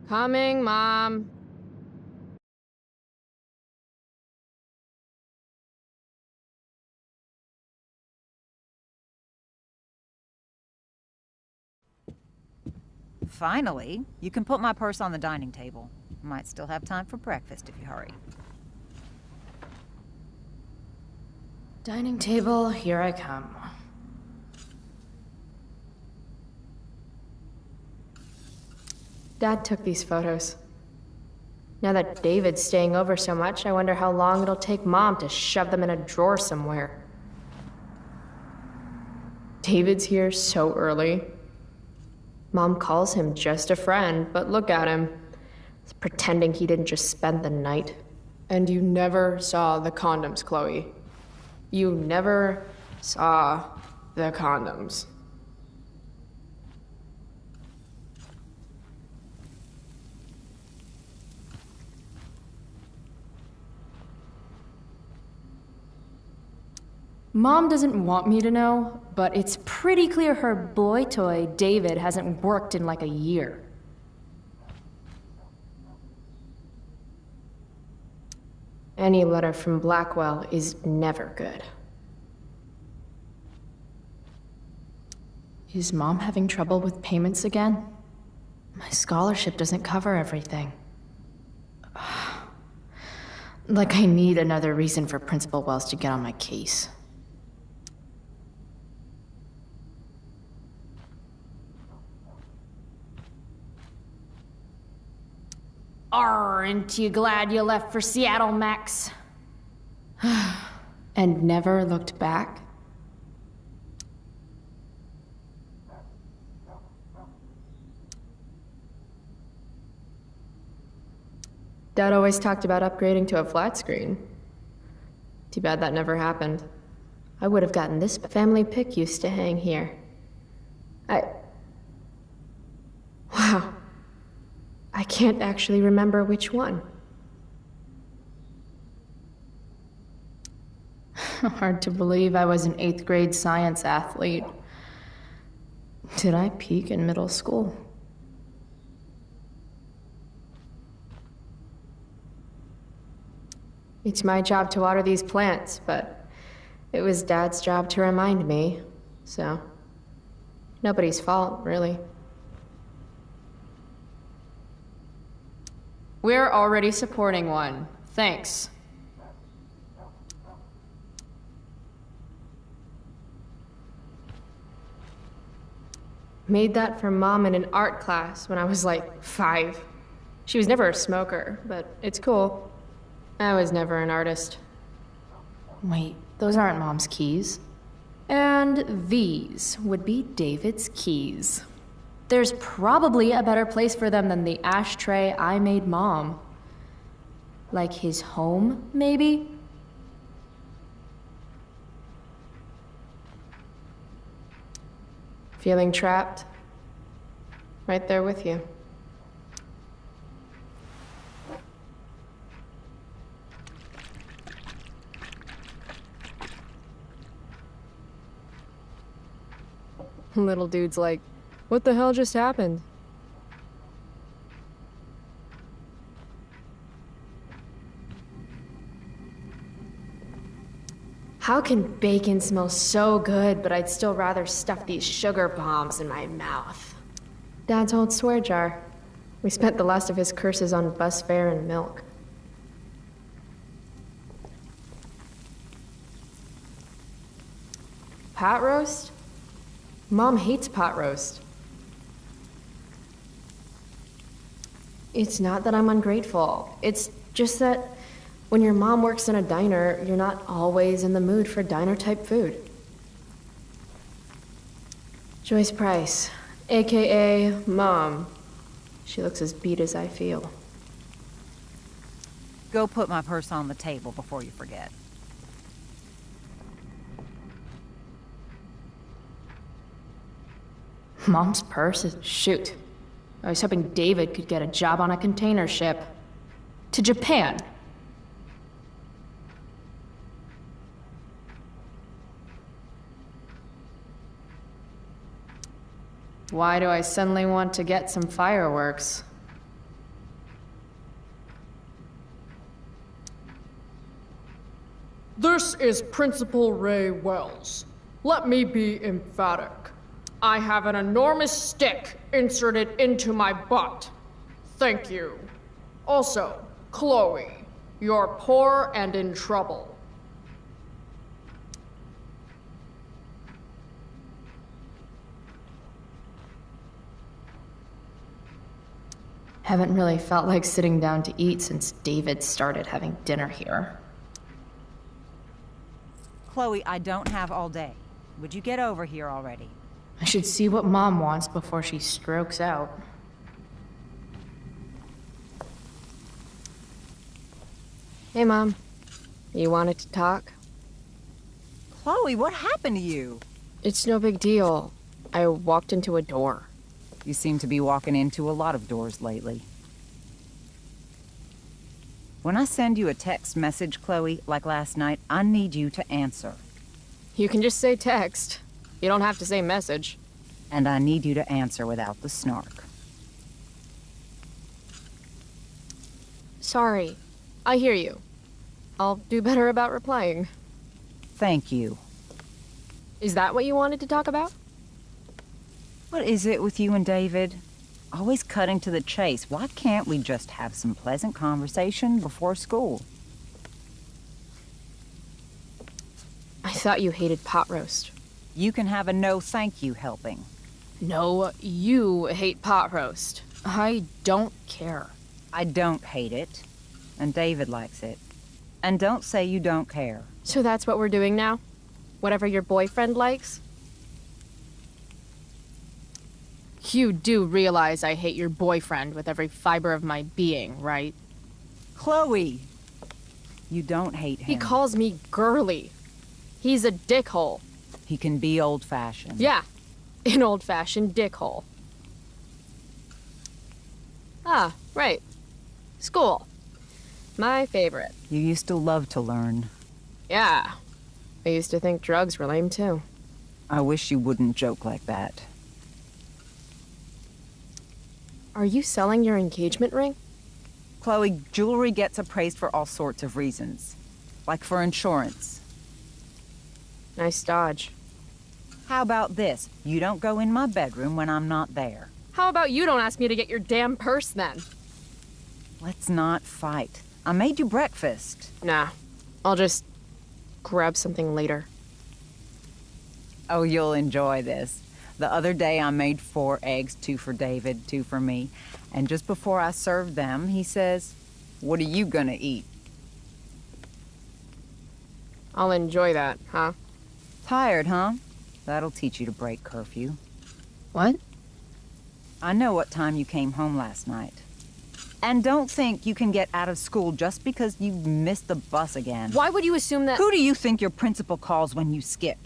Coming, Mom. Finally, you can put my purse on the dining table. Might still have time for breakfast if you hurry. Dining table, here I come. Dad took these photos. Now that David's staying over so much, I wonder how long it'll take Mom to shove them in a drawer somewhere. David's here so early. Mom calls him just a friend, but look at him. He's pretending he didn't just spend the night. And you never saw the condoms, Chloe. You never saw the condoms. Mom doesn't want me to know, but it's pretty clear her boy toy, David, hasn't worked in like a year. Any letter from Blackwell is never good. Is Mom having trouble with payments again? My scholarship doesn't cover everything. Like I need another reason for Principal Wells to get on my case. Aren't you glad you left for Seattle, Max? And never looked back? Dad always talked about upgrading to a flat screen. Too bad that never happened. I would have gotten this family pic used to hang here. Wow. I can't actually remember which one. Hard to believe I was an 8th grade science athlete. Did I peak in middle school? It's my job to water these plants, but it was Dad's job to remind me, so nobody's fault, really. We're already supporting one. Thanks. Made that for Mom in an art class when I was like 5. She was never a smoker, but it's cool. I was never an artist. Wait, those aren't Mom's keys. And these would be David's keys. There's probably a better place for them than the ashtray I made Mom. Like his home, maybe? Feeling trapped? Right there with you. Little dude's like, what the hell just happened? How can bacon smell so good, but I'd still rather stuff these sugar bombs in my mouth? Dad's old swear jar. We spent the last of his curses on bus fare and milk. Pot roast? Mom hates pot roast. It's not that I'm ungrateful. It's just that when your mom works in a diner, you're not always in the mood for diner-type food. Joyce Price, AKA Mom. She looks as beat as I feel. Go put my purse on the table before you forget. Mom's purse is... Shoot. I was hoping David could get a job on a container ship. To Japan. Why do I suddenly want to get some fireworks? This is Principal Ray Wells. Let me be emphatic. I have an enormous stick inserted into my butt. Thank you. Also, Chloe, you're poor and in trouble. Haven't really felt like sitting down to eat since David started having dinner here. Chloe, I don't have all day. Would you get over here already? I should see what Mom wants before she strokes out. Hey, Mom. You wanted to talk? Chloe, what happened to you? It's no big deal. I walked into a door. You seem to be walking into a lot of doors lately. When I send you a text message, Chloe, like last night, I need you to answer. You can just say text. You don't have to say message. And I need you to answer without the snark. Sorry. I hear you. I'll do better about replying. Thank you. Is that what you wanted to talk about? What is it with you and David? Always cutting to the chase. Why can't we just have some pleasant conversation before school? I thought you hated pot roast. You can have a no thank you helping. No, you hate pot roast. I don't care. I don't hate it. And David likes it. And don't say you don't care. So that's what we're doing now? Whatever your boyfriend likes? You do realize I hate your boyfriend with every fiber of my being, right? Chloe! You don't hate him. He calls me girly. He's a dickhole. He can be old-fashioned. Yeah, an old-fashioned dickhole. Ah, right. School. My favorite. You used to love to learn. Yeah. I used to think drugs were lame, too. I wish you wouldn't joke like that. Are you selling your engagement ring? Chloe, jewelry gets appraised for all sorts of reasons. Like for insurance. Nice dodge. How about this? You don't go in my bedroom when I'm not there. How about you don't ask me to get your damn purse, then? Let's not fight. I made you breakfast. Nah. I'll just grab something later. Oh, you'll enjoy this. The other day I made 4 eggs, 2 for David, 2 for me. And just before I served them, he says, "What are you gonna eat?" I'll enjoy that, huh? Tired, huh? That'll teach you to break curfew. What? I know what time you came home last night. And don't think you can get out of school just because you missed the bus again. Why would you assume that— Who do you think your principal calls when you skip?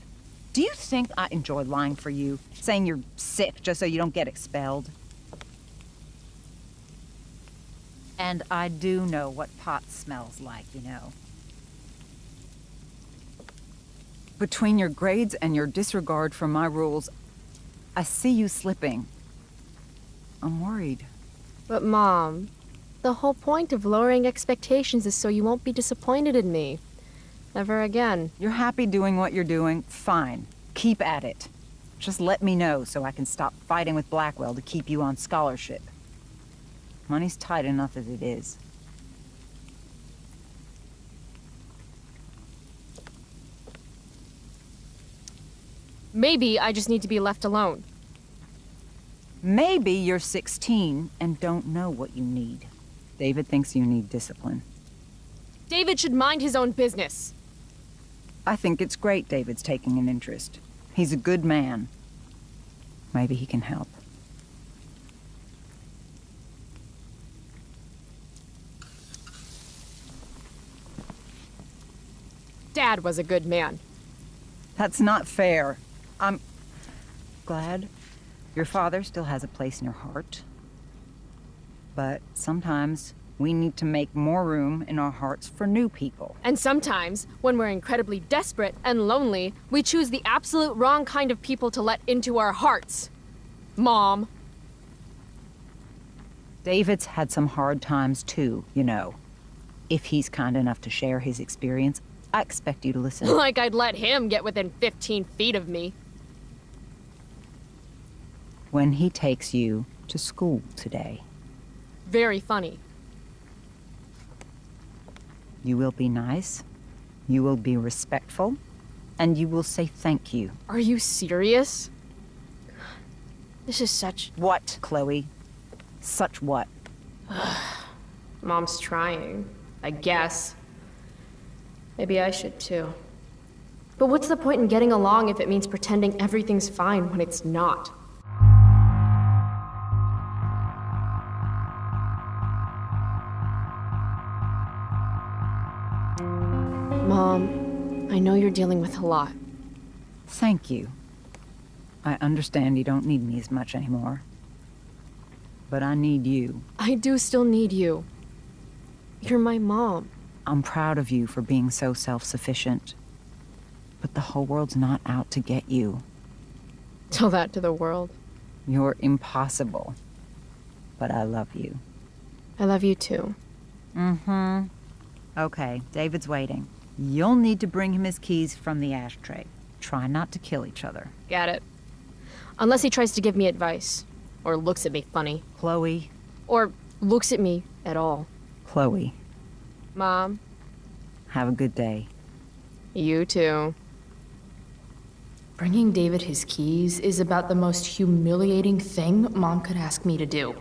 Do you think I enjoy lying for you? Saying you're sick just so you don't get expelled? And I do know what pot smells like, you know. Between your grades and your disregard for my rules, I see you slipping. I'm worried. But, Mom, the whole point of lowering expectations is so you won't be disappointed in me. Never again. You're happy doing what you're doing? Fine. Keep at it. Just let me know so I can stop fighting with Blackwell to keep you on scholarship. Money's tight enough as it is. Maybe I just need to be left alone. Maybe you're 16 and don't know what you need. David thinks you need discipline. David should mind his own business. I think it's great David's taking an interest. He's a good man. Maybe he can help. Dad was a good man. That's not fair. I'm glad your father still has a place in your heart. But sometimes we need to make more room in our hearts for new people. And sometimes, when we're incredibly desperate and lonely, we choose the absolute wrong kind of people to let into our hearts. Mom. David's had some hard times too, you know. If he's kind enough to share his experience, I expect you to listen. Like I'd let him get within 15 feet of me. When he takes you to school today, Very funny. you will be nice, you will be respectful, and you will say thank you. Are you serious? This is such... What, Chloe? Such what? Mom's trying, I guess. Maybe I should too. But what's the point in getting along if it means pretending everything's fine when it's not? Mom, I know you're dealing with a lot. Thank you. I understand you don't need me as much anymore. But I need you. I do still need you. You're my mom. I'm proud of you for being so self-sufficient. But the whole world's not out to get you. Tell that to the world. You're impossible. But I love you. I love you too. Mm-hmm. Okay, David's waiting. You'll need to bring him his keys from the ashtray. Try not to kill each other. Got it. Unless he tries to give me advice. Or looks at me funny. Chloe. Or looks at me at all. Chloe. Mom, Have a good day. you too. Bringing David his keys is about the most humiliating thing Mom could ask me to do.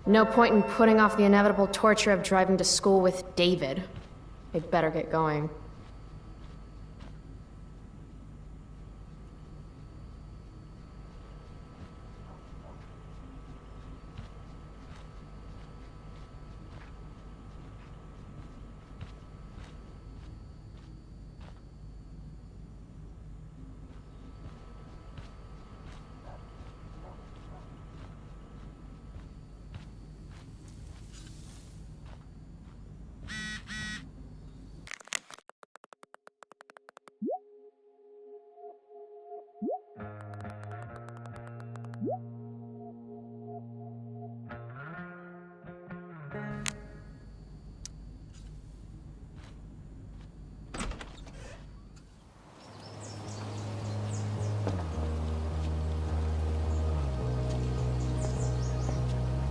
No point in putting off the inevitable torture of driving to school with David. I'd better get going.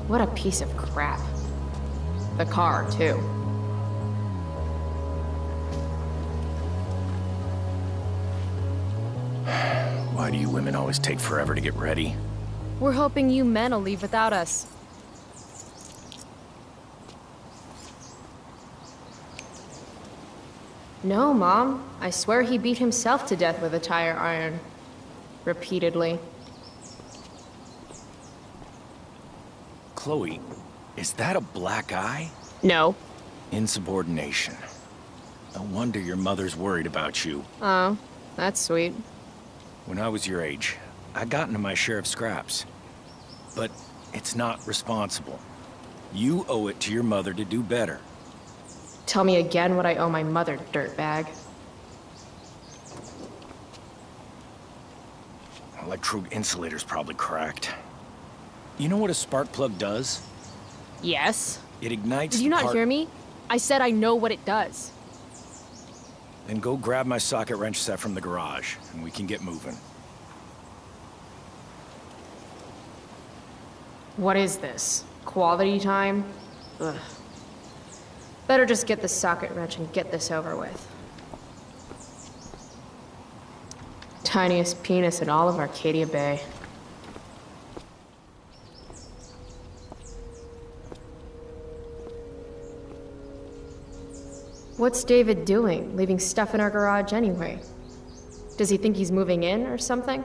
What a piece of crap. The car, too. Why do you women always take forever to get ready? We're hoping you men will leave without us. No, Mom. I swear he beat himself to death with a tire iron. Repeatedly. Chloe, is that a black eye? No. Insubordination. No wonder your mother's worried about you. Oh, that's sweet. When I was your age, I got into my share of scraps. But it's not responsible. You owe it to your mother to do better. Tell me again what I owe my mother, dirtbag. Electrode insulator's probably cracked. You know what a spark plug does? Yes? It ignites Did you the not part- hear me? I said I know what it does. Then go grab my socket wrench set from the garage, and we can get moving. What is this? Quality time? Ugh. Better just get the socket wrench and get this over with. Tiniest penis in all of Arcadia Bay. What's David doing, leaving stuff in our garage anyway? Does he think he's moving in or something?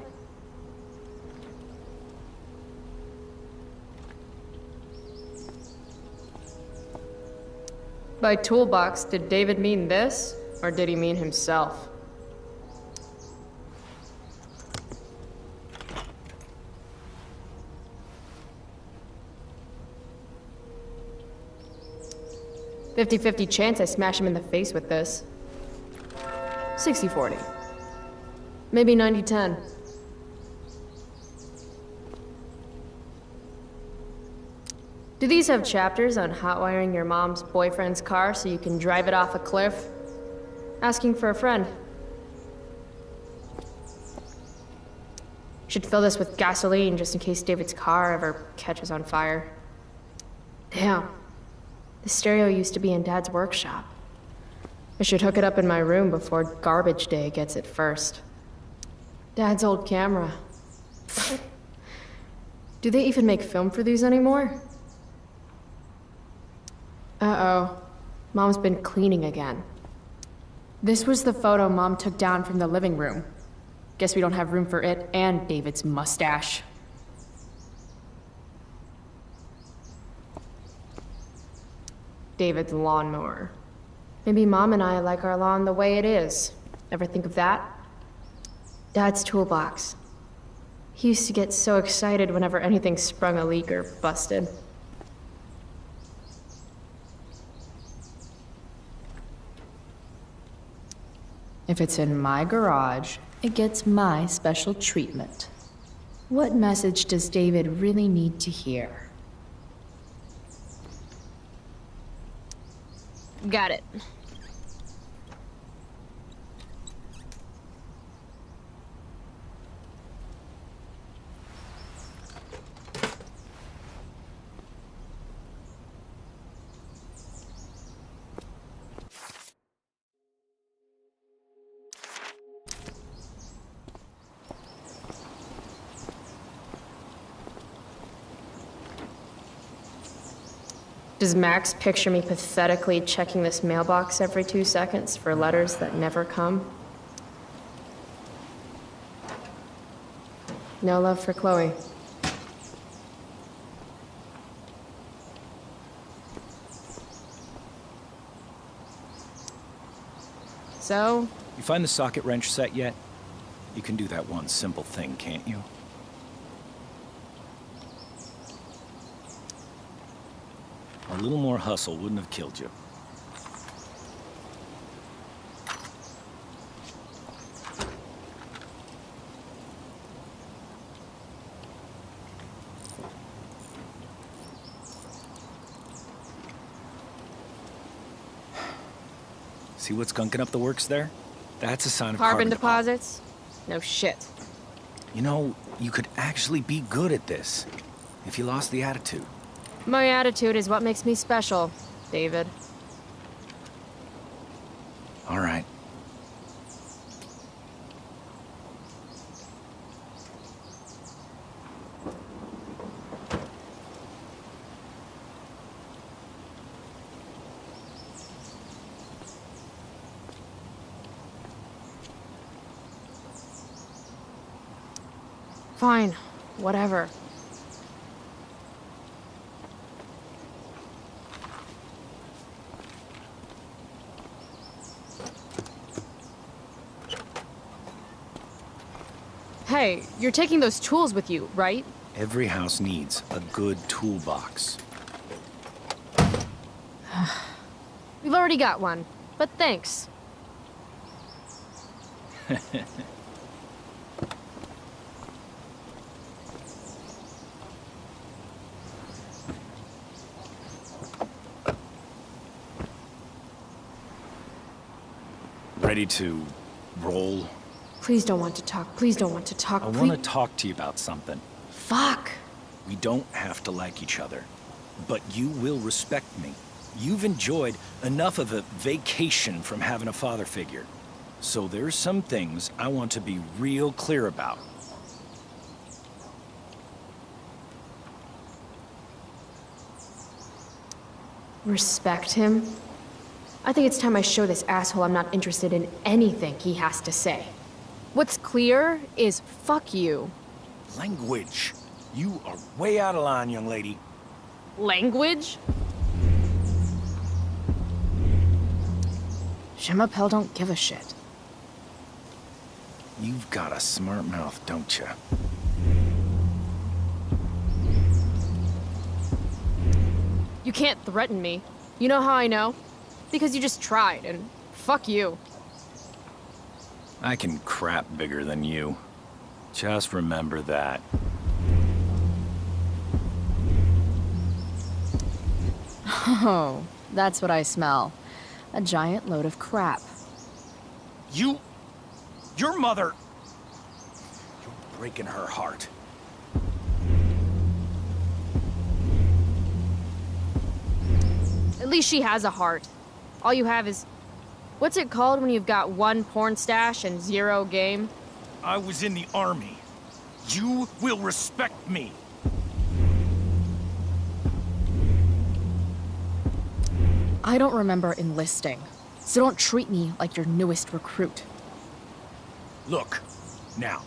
By toolbox, did David mean this, or did he mean himself? 50-50 chance I smash him in the face with this. 60-40. Maybe 90-10. Do these have chapters on hotwiring your mom's boyfriend's car so you can drive it off a cliff? Asking for a friend. Should fill this with gasoline just in case David's car ever catches on fire. Damn. The stereo used to be in Dad's workshop. I should hook it up in my room before garbage day gets it first. Dad's old camera. Do they even make film for these anymore? Uh-oh. Mom's been cleaning again. This was the photo Mom took down from the living room. Guess we don't have room for it and David's mustache. David's lawnmower. Maybe Mom and I like our lawn the way it is. Ever think of that? Dad's toolbox. He used to get so excited whenever anything sprung a leak or busted. If it's in my garage, it gets my special treatment. What message does David really need to hear? Got it. Does Max picture me pathetically checking this mailbox every 2 seconds for letters that never come? No love for Chloe. So? You find the socket wrench set yet? You can do that one simple thing, can't you? A little more hustle wouldn't have killed you. See what's gunking up the works there? That's a sign of Carbon deposits? No shit. You know, you could actually be good at this if you lost the attitude. My attitude is what makes me special, David. All right. Fine. Whatever. Hey, you're taking those tools with you, right? Every house needs a good toolbox. We've already got one, but thanks. Ready to roll? Please don't want to talk. Please don't want to talk. I want to talk to you about something. Fuck. We don't have to like each other, but you will respect me. You've enjoyed enough of a vacation from having a father figure. So there's some things I want to be real clear about. Respect him? I think it's time I show this asshole I'm not interested in anything he has to say. What's clear is fuck you. Language. You are way out of line, young lady. Language? Shimapel don't give a shit. You've got a smart mouth, don't you? You can't threaten me. You know how I know? because you just tried, and fuck you. I can crap bigger than you. Just remember that. Oh, that's what I smell. A giant load of crap. Your mother... You're breaking her heart. At least she has a heart. All you have is... What's it called when you've got 1 porn stash and 0 game? I was in the army. You will respect me. I don't remember enlisting, so don't treat me like your newest recruit. Look, now,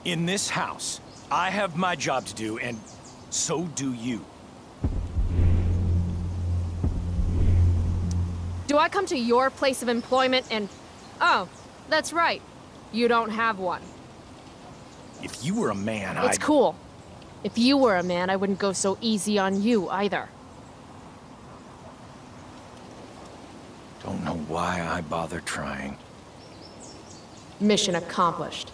in this house, I have my job to do, and so do you. Do I come to your place of employment and... Oh, that's right. You don't have one. If you were a man, It's cool. If you were a man, I wouldn't go so easy on you, either. Don't know why I bother trying. Mission accomplished.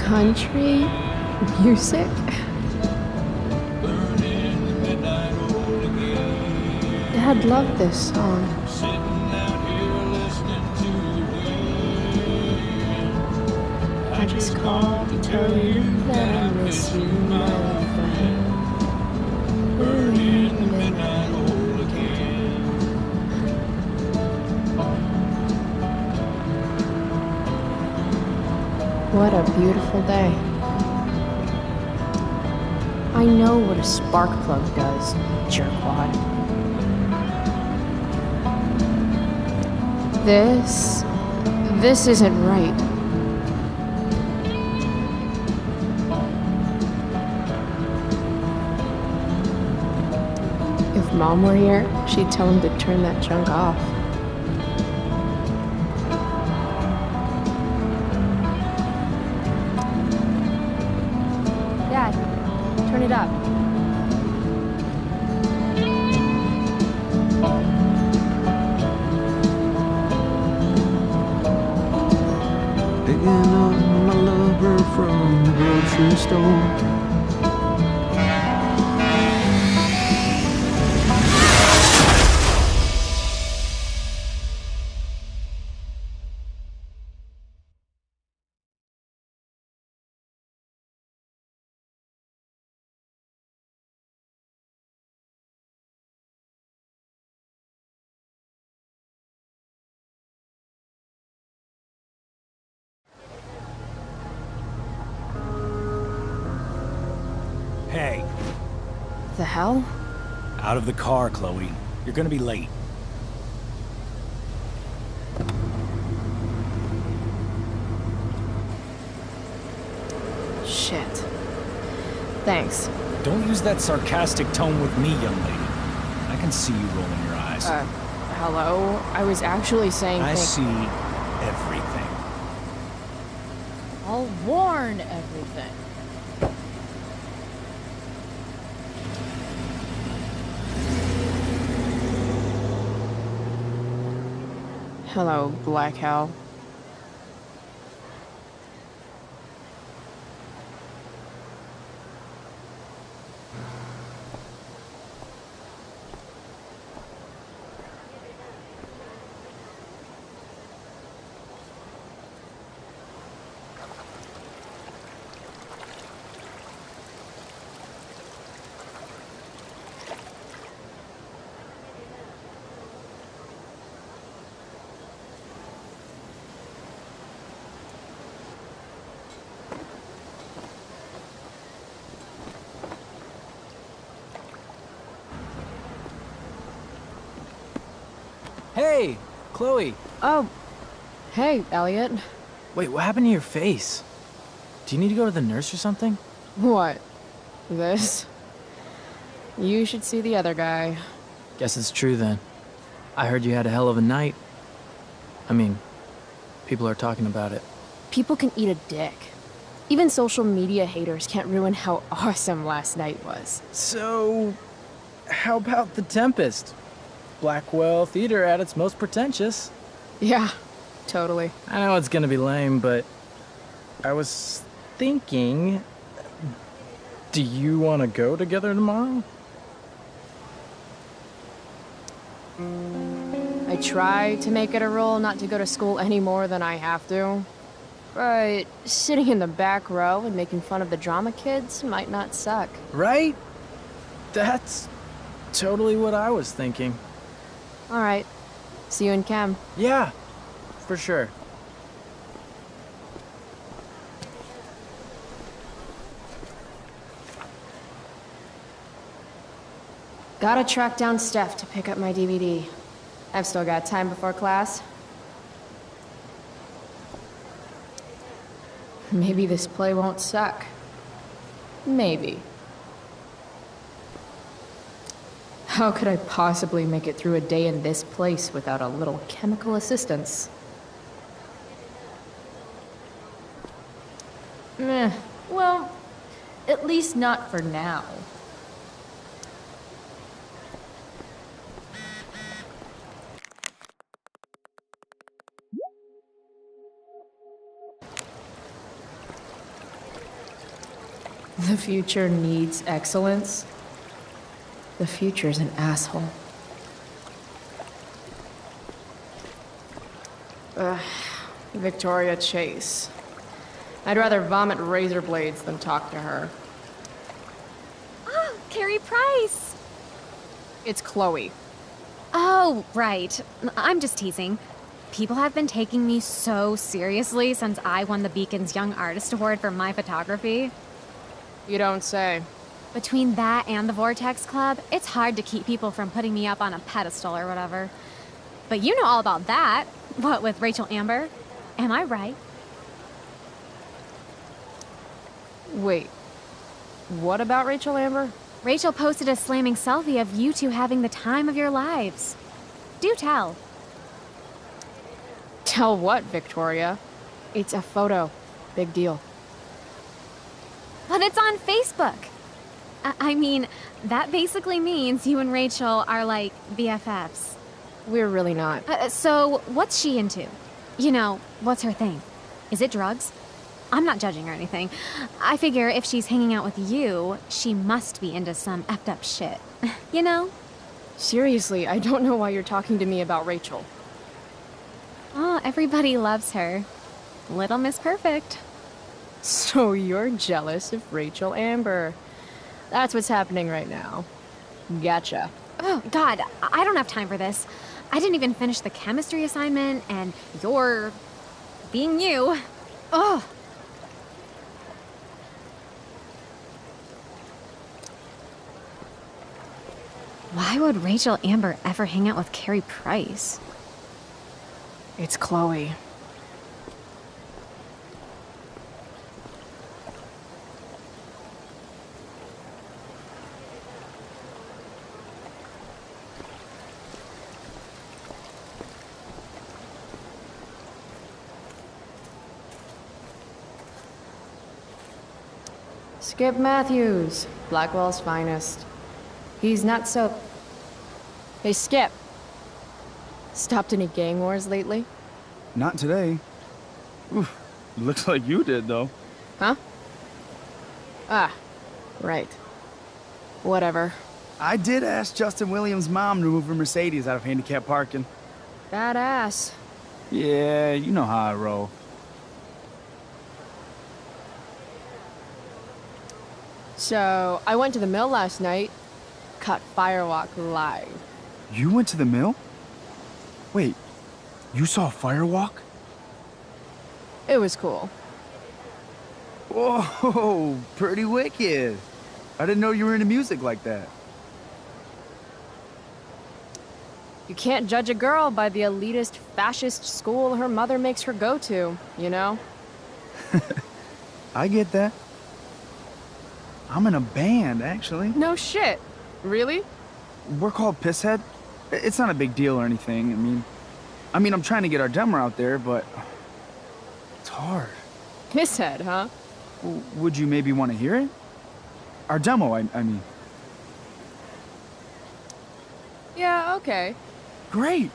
Country music? Dad loved this song. I just called to tell you that I miss you, my little friend. What a beautiful day. I know what a spark plug does, jerkwad. This isn't right. If Mom were here, she'd tell him to turn that junk off. Dad, turn it up. Picking up my lover from the grocery store. Hey, The hell? out of the car, Chloe. You're gonna be late. Shit. Thanks. Don't use that sarcastic tone with me, young lady. I can see you rolling your eyes. Hello? I was actually saying I see everything. I'll warn everything. Hello, Black Hell. Hey, Chloe. Oh, hey, Elliot. Wait, what happened to your face? Do you need to go to the nurse or something? What? This? You should see the other guy. Guess it's true then. I heard you had a hell of a night. I mean, people are talking about it. People can eat a dick. Even social media haters can't ruin how awesome last night was. So, how about The Tempest? Blackwell Theater at its most pretentious. Yeah, totally. I know it's gonna be lame, but I was thinking, do you want to go together tomorrow? I try to make it a rule not to go to school any more than I have to. But sitting in the back row and making fun of the drama kids might not suck. Right? That's totally what I was thinking. All right. See you in chem. Yeah, for sure. Gotta track down Steph to pick up my DVD. I've still got time before class. Maybe this play won't suck. Maybe. How could I possibly make it through a day in this place without a little chemical assistance? Meh. Well, at least not for now. The future needs excellence. The future's an asshole. Victoria Chase. I'd rather vomit razor blades than talk to her. Oh, Carrie Price! It's Chloe. Oh, right. I'm just teasing. People have been taking me so seriously since I won the Beacon's Young Artist Award for my photography. You don't say. Between that and the Vortex Club, it's hard to keep people from putting me up on a pedestal or whatever. But you know all about that. What with Rachel Amber? Am I right? Wait. What about Rachel Amber? Rachel posted a slamming selfie of you two having the time of your lives. Do tell. Tell what, Victoria? It's a photo. Big deal. But it's on Facebook. I mean, that basically means you and Rachel are like BFFs. We're really not. So, what's she into? You know, what's her thing? Is it drugs? I'm not judging or anything. I figure if she's hanging out with you, she must be into some effed up shit. You know? Seriously, I don't know why you're talking to me about Rachel. Oh, everybody loves her. Little Miss Perfect. So you're jealous of Rachel Amber. That's what's happening right now. Gotcha. Oh, God, I don't have time for this. I didn't even finish the chemistry assignment, and you're being you. Ugh. Why would Rachel Amber ever hang out with Carrie Price? It's Chloe. Skip Matthews, Blackwell's finest. He's not so... Hey, Skip. Stopped any gang wars lately? Not today. Oof, looks like you did, though. Huh? Ah, right. Whatever. I did ask Justin Williams' mom to move her Mercedes out of handicap parking. Badass. Yeah, you know how I roll. So, I went to the mill last night. Caught Firewalk live. You went to the mill? Wait, you saw Firewalk? It was cool. Whoa, pretty wicked. I didn't know you were into music like that. You can't judge a girl by the elitist fascist school her mother makes her go to, you know? I get that. I'm in a band, actually. No shit. Really? We're called Pisshead. It's not a big deal or anything. I'm trying to get our demo out there, but it's hard. Pisshead, huh? Would you maybe want to hear it? Our demo, I mean. Yeah, okay. Great.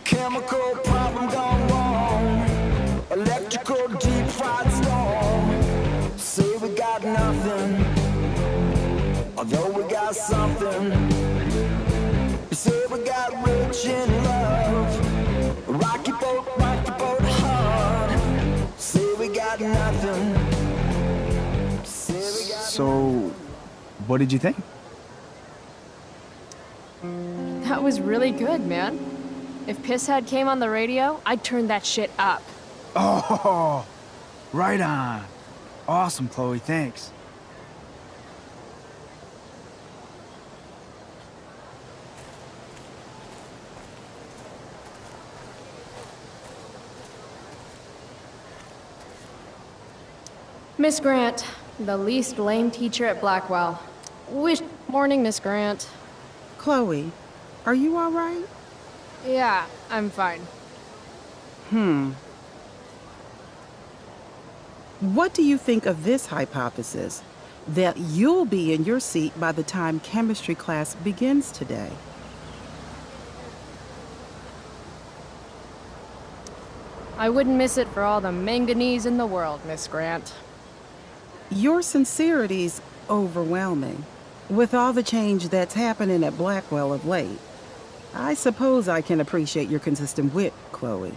Chemical problem gone wrong. Electrical deep fried storm. Say we got nothing, although we got something. Say we got rich in love. Rocky boat hard. Say we got nothing. Say we got So, what did you think? That was really good, man. If Pisshead came on the radio, I'd turn that shit up. Oh, right on. Awesome, Chloe, thanks. Miss Grant, the least lame teacher at Blackwell. Morning, Miss Grant. Chloe, are you all right? Yeah, I'm fine. What do you think of this hypothesis? That you'll be in your seat by the time chemistry class begins today? I wouldn't miss it for all the manganese in the world, Miss Grant. Your sincerity's overwhelming. With all the change that's happening at Blackwell of late, I suppose I can appreciate your consistent wit, Chloe.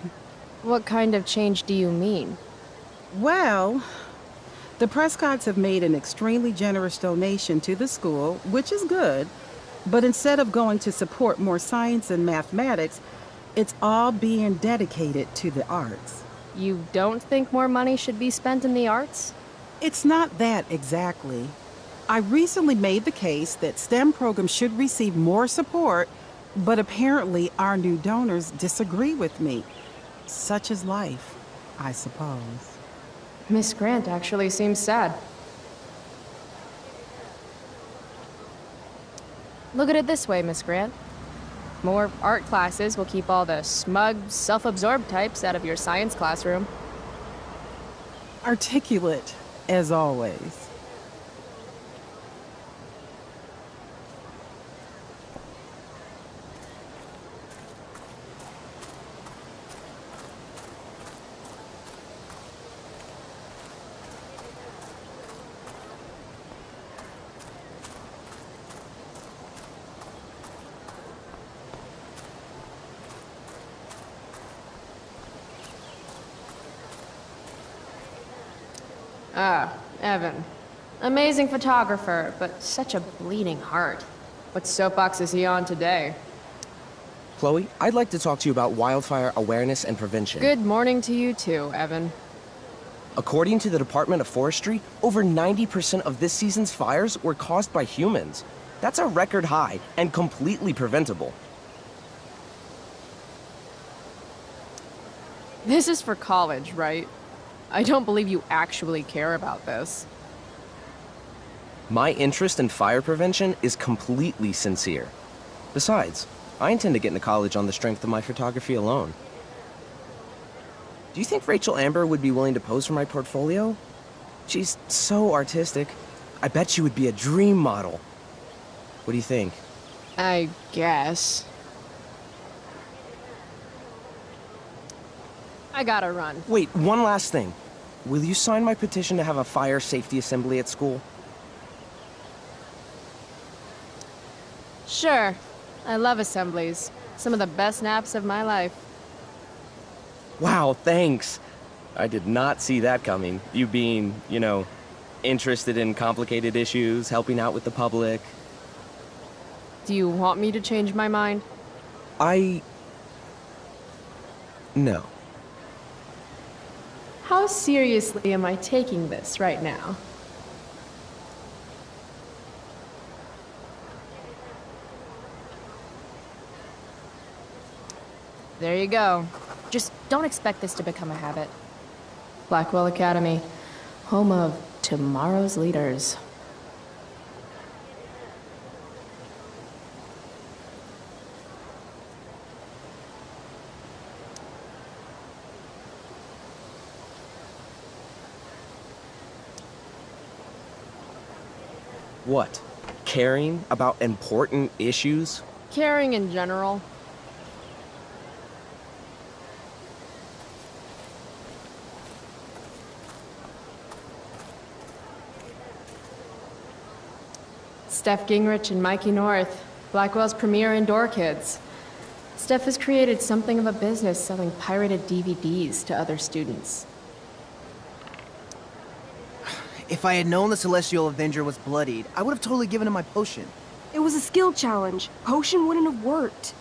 What kind of change do you mean? Well, the Prescotts have made an extremely generous donation to the school, which is good, but instead of going to support more science and mathematics, it's all being dedicated to the arts. You don't think more money should be spent in the arts? It's not that exactly. I recently made the case that STEM programs should receive more support, but apparently our new donors disagree with me. Such is life, I suppose. Miss Grant actually seems sad. Look at it this way, Miss Grant. More art classes will keep all the smug, self-absorbed types out of your science classroom. Articulate, as always. Evan. Amazing photographer, but such a bleeding heart. What soapbox is he on today? Chloe, I'd like to talk to you about wildfire awareness and prevention. Good morning to you too, Evan. According to the Department of Forestry, over 90% of this season's fires were caused by humans. That's a record high and completely preventable. This is for college, right? I don't believe you actually care about this. My interest in fire prevention is completely sincere. Besides, I intend to get into college on the strength of my photography alone. Do you think Rachel Amber would be willing to pose for my portfolio? She's so artistic. I bet she would be a dream model. What do you think? I guess. I gotta run. Wait, one last thing. Will you sign my petition to have a fire safety assembly at school? Sure. I love assemblies. Some of the best naps of my life. Wow, thanks. I did not see that coming. You being, interested in complicated issues, helping out with the public. Do you want me to change my mind? I No. How seriously am I taking this right now? There you go. Just don't expect this to become a habit. Blackwell Academy, home of tomorrow's leaders. What? Caring about important issues? Caring in general. Steph Gingrich and Mikey North, Blackwell's premier indoor kids. Steph has created something of a business selling pirated DVDs to other students. If I had known the Celestial Avenger was bloodied, I would have totally given him my potion. It was a skill challenge. Potion wouldn't have worked.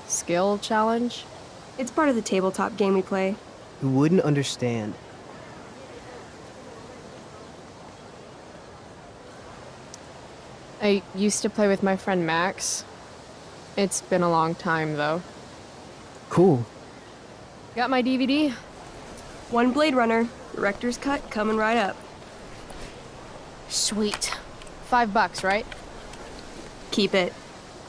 Skill challenge? It's part of the tabletop game we play. You wouldn't understand. I used to play with my friend Max. It's been a long time, though. Cool. Got my DVD? One Blade Runner, director's cut coming right up. Sweet. $5, right? Keep it.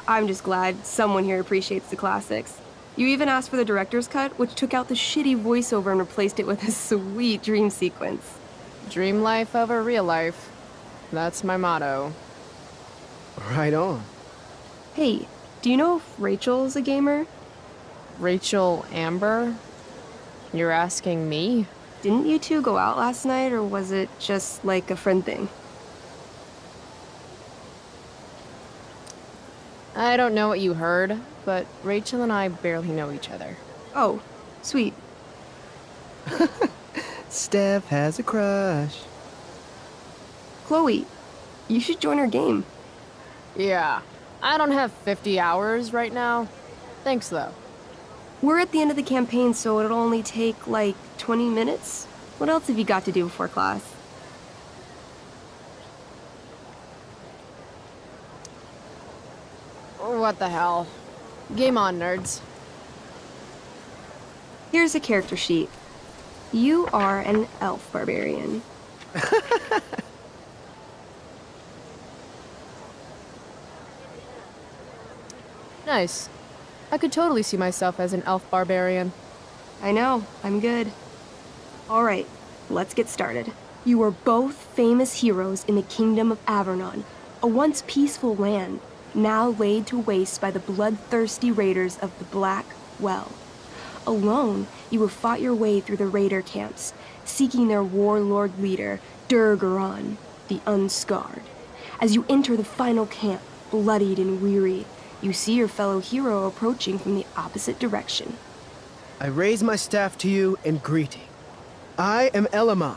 I'm just glad someone here appreciates the classics. You even asked for the director's cut, which took out the shitty voiceover and replaced it with a sweet dream sequence. Dream life over real life. That's my motto. Right on. Hey, do you know if Rachel's a gamer? Rachel Amber? You're asking me? Didn't you two go out last night, or was it just like a friend thing? I don't know what you heard, but Rachel and I barely know each other. Oh, sweet. Steph has a crush. Chloe, you should join our game. Yeah, I don't have 50 hours right now. Thanks, though. We're at the end of the campaign, so it'll only take, like, 20 minutes. What else have you got to do before class? What the hell? Game on, nerds. Here's a character sheet. You are an elf barbarian. Nice. I could totally see myself as an elf barbarian. I know, I'm good. Alright, let's get started. You are both famous heroes in the Kingdom of Avernon, a once peaceful land, now laid to waste by the bloodthirsty raiders of the Black Well. Alone, you have fought your way through the raider camps, seeking their warlord leader, Durgaron, the Unscarred. As you enter the final camp, bloodied and weary, you see your fellow hero approaching from the opposite direction. I raise my staff to you in greeting. I am Elamon,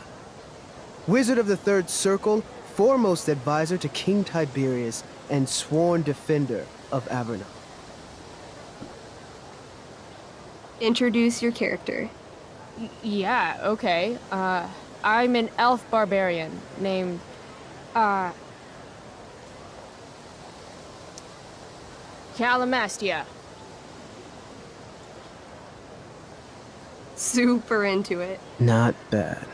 Wizard of the Third Circle, foremost advisor to King Tiberius, and sworn defender of Avernon. Introduce your character. Yeah, okay. I'm an elf barbarian named, Calamastia. Super into it. Not bad.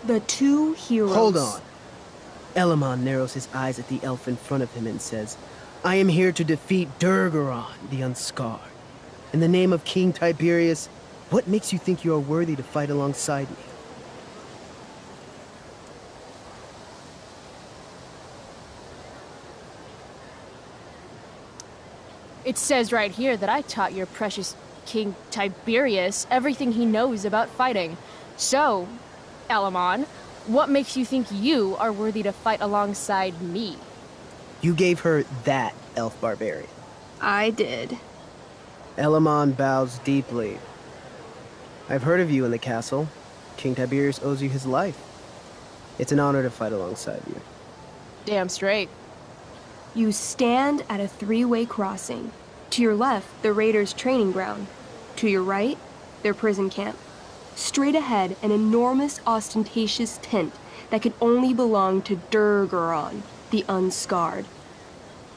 The two heroes. Hold on. Elamon narrows his eyes at the elf in front of him and says, I am here to defeat Durgaron, the Unscarred. In the name of King Tiberius, what makes you think you are worthy to fight alongside me? It says right here that I taught your precious King Tiberius everything he knows about fighting. So, Elamon, what makes you think you are worthy to fight alongside me? You gave her that, elf barbarian. I did. Elamon bows deeply. I've heard of you in the castle. King Tiberius owes you his life. It's an honor to fight alongside you. Damn straight. You stand at a three-way crossing. To your left, the raiders' training ground. To your right, their prison camp. Straight ahead, an enormous, ostentatious tent that could only belong to Durgaron, the Unscarred.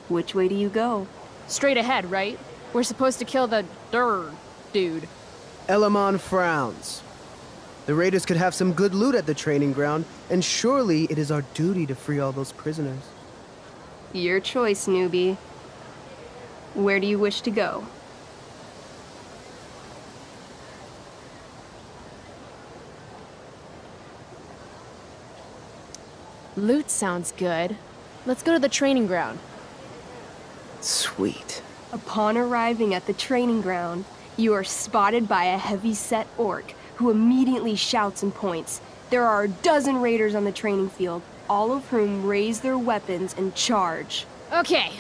Which way do you go? Straight ahead, right? We're supposed to kill the dude. Elamon frowns. The raiders could have some good loot at the training ground, and surely it is our duty to free all those prisoners. Your choice, newbie. Where do you wish to go? Loot sounds good. Let's go to the training ground. Sweet. Upon arriving at the training ground, you are spotted by a heavy-set orc who immediately shouts and points. There are a dozen raiders on the training field, all of whom raise their weapons and charge. Okay.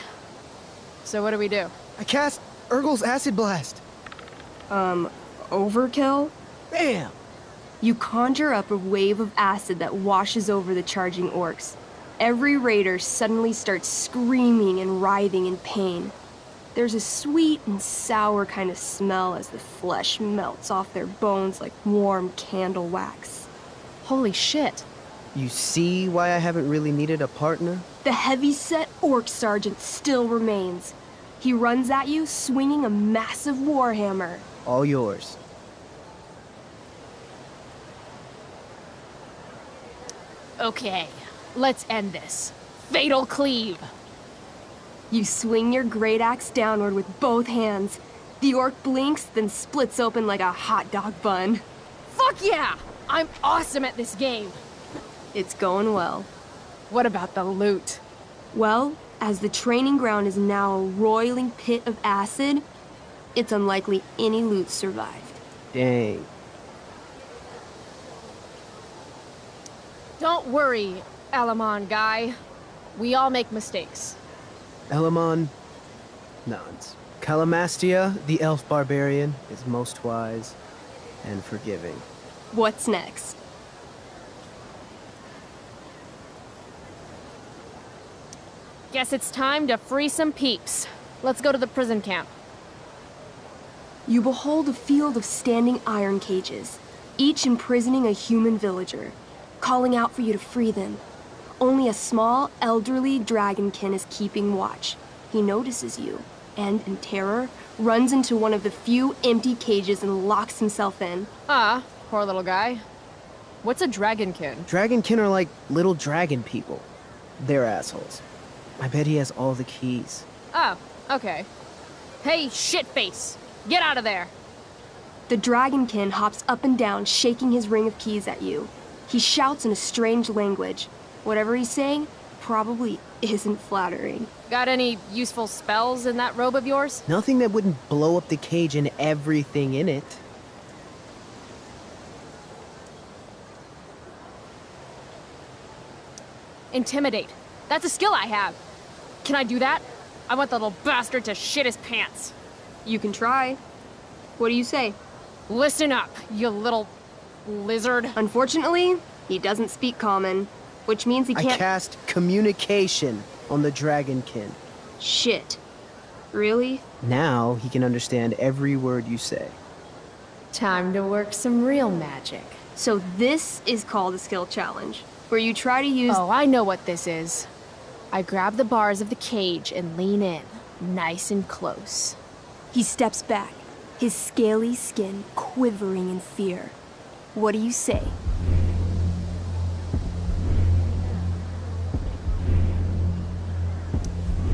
So what do we do? I cast Urgel's Acid Blast. Overkill? Bam! You conjure up a wave of acid that washes over the charging orcs. Every raider suddenly starts screaming and writhing in pain. There's a sweet and sour kind of smell as the flesh melts off their bones like warm candle wax. Holy shit. You see why I haven't really needed a partner? The heavy-set orc sergeant still remains. He runs at you swinging a massive warhammer. All yours. Okay, let's end this. Fatal cleave! You swing your great axe downward with both hands. The orc blinks, then splits open like a hot dog bun. Fuck yeah! I'm awesome at this game! It's going well. What about the loot? Well, as the training ground is now a roiling pit of acid, it's unlikely any loot survived. Dang. Don't worry, Elamon guy. We all make mistakes. Elamon nods. Calamastia, the elf barbarian, is most wise and forgiving. What's next? Guess it's time to free some peeps. Let's go to the prison camp. You behold a field of standing iron cages, each imprisoning a human villager, calling out for you to free them. Only a small, elderly dragonkin is keeping watch. He notices you, and in terror, runs into one of the few empty cages and locks himself in. Poor little guy. What's a dragonkin? Dragonkin are like little dragon people. They're assholes. I bet he has all the keys. Oh, okay. Hey, shitface! Get out of there! The dragonkin hops up and down, shaking his ring of keys at you. He shouts in a strange language. Whatever he's saying probably isn't flattering. Got any useful spells in that robe of yours? Nothing that wouldn't blow up the cage and everything in it. Intimidate. That's a skill I have. Can I do that? I want the little bastard to shit his pants. You can try. What do you say? Listen up, you little lizard. Unfortunately, he doesn't speak common, which means he can't— I cast communication on the dragonkin. Shit. Really? Now he can understand every word you say. Time to work some real magic. So this is called a skill challenge, where you try to use— Oh, I know what this is. I grab the bars of the cage and lean in, nice and close. He steps back, his scaly skin quivering in fear. What do you say?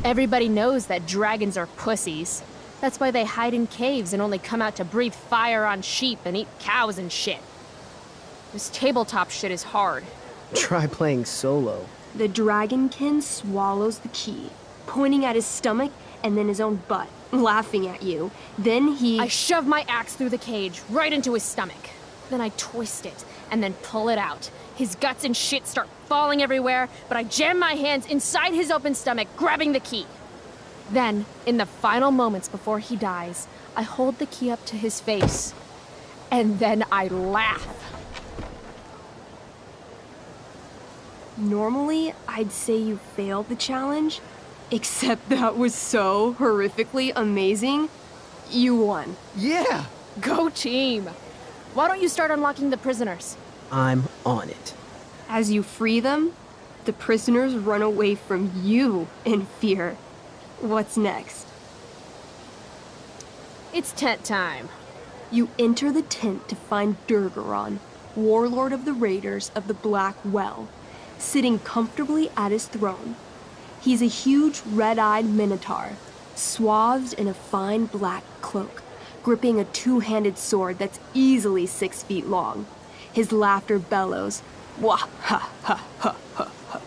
Everybody knows that dragons are pussies. That's why they hide in caves and only come out to breathe fire on sheep and eat cows and shit. This tabletop shit is hard. Try playing solo. The dragonkin swallows the key, pointing at his stomach and then his own butt, laughing at you. Then I shove my axe through the cage, right into his stomach. Then I twist it, and then pull it out. His guts and shit start falling everywhere, but I jam my hands inside his open stomach, grabbing the key. Then, in the final moments before he dies, I hold the key up to his face. And then I laugh. Normally, I'd say you failed the challenge, except that was so horrifically amazing. You won. Yeah! Go team! Why don't you start unlocking the prisoners? I'm on it. As you free them, the prisoners run away from you in fear. What's next? It's tent time. You enter the tent to find Durgaron, warlord of the Raiders of the Black Well, sitting comfortably at his throne. He's a huge red-eyed minotaur, swathed in a fine black cloak, gripping a two-handed sword that's easily 6 feet long. His laughter bellows, "Wah ha ha ha ha ha ha.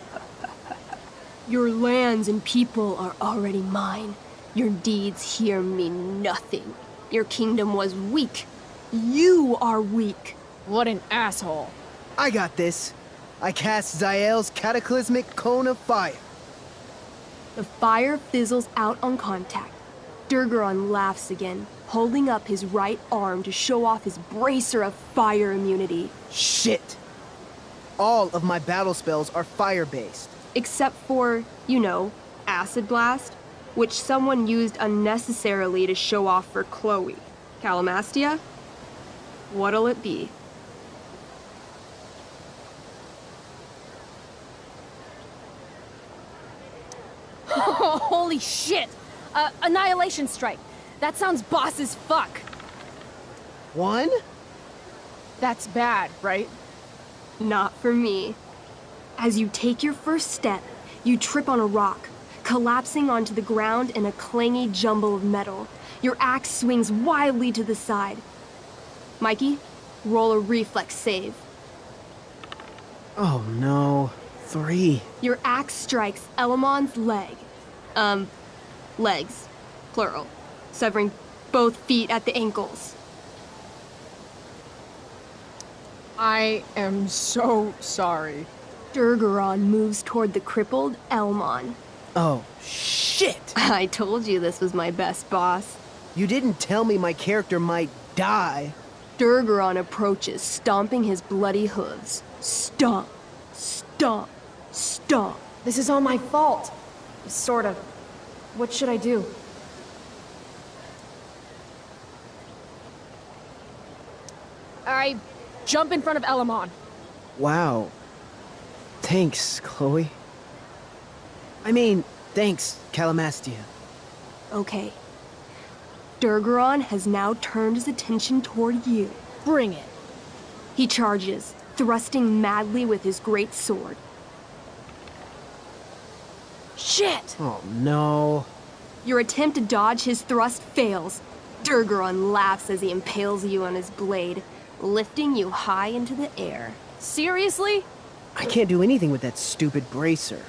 Your lands and people are already mine. Your deeds here mean nothing. Your kingdom was weak. You are weak." What an asshole. I got this. I cast Zael's cataclysmic cone of fire. The fire fizzles out on contact. Durgaron laughs again, holding up his right arm to show off his bracer of fire immunity. Shit! All of my battle spells are fire-based. Except for, you know, Acid Blast, which someone used unnecessarily to show off for Chloe. Calamastia? What'll it be? Holy shit! Annihilation Strike. That sounds boss as fuck. One? That's bad, right? Not for me. As you take your first step, you trip on a rock, collapsing onto the ground in a clangy jumble of metal. Your axe swings wildly to the side. Mikey, roll a reflex save. Oh no. 3. Your axe strikes Elamon's leg. Legs. Plural. Severing both feet at the ankles. I am so sorry. Durgaron moves toward the crippled Elmon. Oh, shit! I told you this was my best boss. You didn't tell me my character might die. Durgaron approaches, stomping his bloody hooves. Stomp, stomp, stomp. This is all my fault. Sort of. What should I do? I jump in front of Elamon. Wow. Thanks, Chloe. I mean, thanks, Calamastia. Okay. Durgaron has now turned his attention toward you. Bring it. He charges, thrusting madly with his great sword. Shit! Oh no. Your attempt to dodge his thrust fails. Durgaron laughs as he impales you on his blade, lifting you high into the air. Seriously? I can't do anything with that stupid bracer.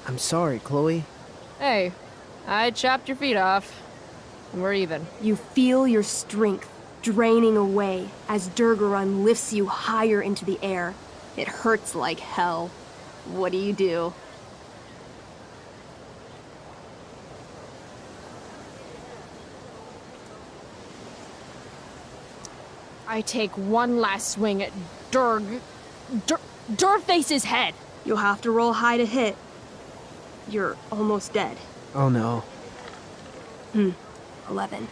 I'm sorry, Chloe. Hey, I chopped your feet off. We're even. You feel your strength draining away as Durgaron lifts you higher into the air. It hurts like hell. What do? I take one last swing at Durface's head. You'll have to roll high to hit. You're almost dead. Oh no. 11.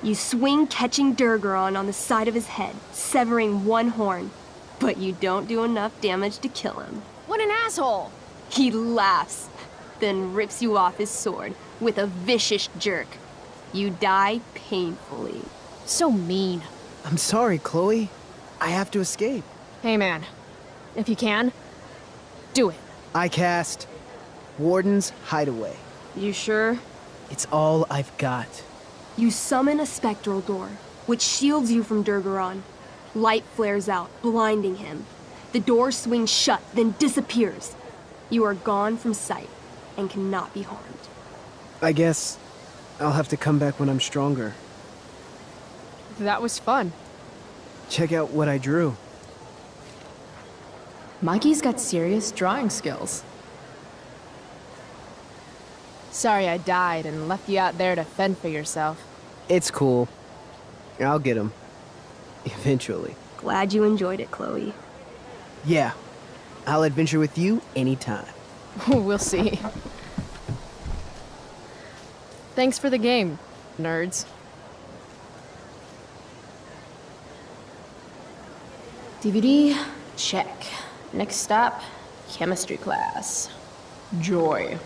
You swing, catching Durgaron on the side of his head, severing one horn. But you don't do enough damage to kill him. What an asshole! He laughs, then rips you off his sword with a vicious jerk. You die painfully. So mean. I'm sorry, Chloe. I have to escape. Hey man, if you can, do it. I cast Warden's Hideaway. You sure? It's all I've got. You summon a spectral door, which shields you from Durgaron. Light flares out, blinding him. The door swings shut, then disappears. You are gone from sight and cannot be harmed. I guess I'll have to come back when I'm stronger. That was fun. Check out what I drew. Mikey's got serious drawing skills. Sorry I died and left you out there to fend for yourself. It's cool. I'll get him. Eventually. Glad you enjoyed it, Chloe. Yeah. I'll adventure with you anytime. We'll see. Thanks for the game, nerds. DVD, check. Next stop, chemistry class. Joy.